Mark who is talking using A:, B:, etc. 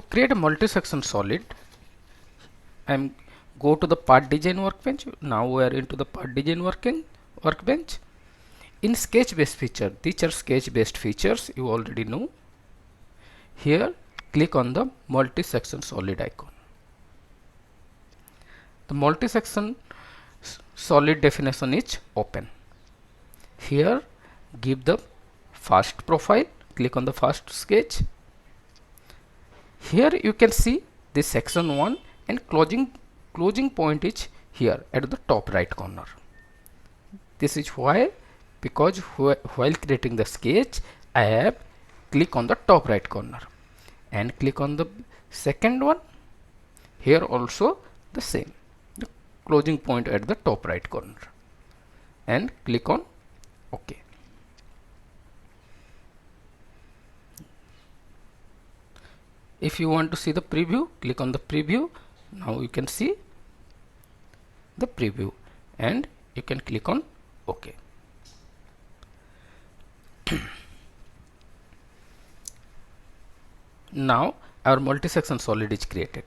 A: To create a multi-section solid, I'm go to the part design workbench. Now we are into the part design workbench. In sketch based feature, these are sketch based features you already know. Here click on the multi-section solid icon. The multi-section solid definition is open. Here give the first profile, click on the first sketch. Here you can see this section 1 and closing point is here at the top right corner. This is why, because while creating the sketch I have click on the top right corner and click on the second one. Here also the same, the closing point at the top right corner, and click on OK. If you want to see the preview, click on the preview. Now you can see the preview and you can click on OK. Now our multi-section solid is created.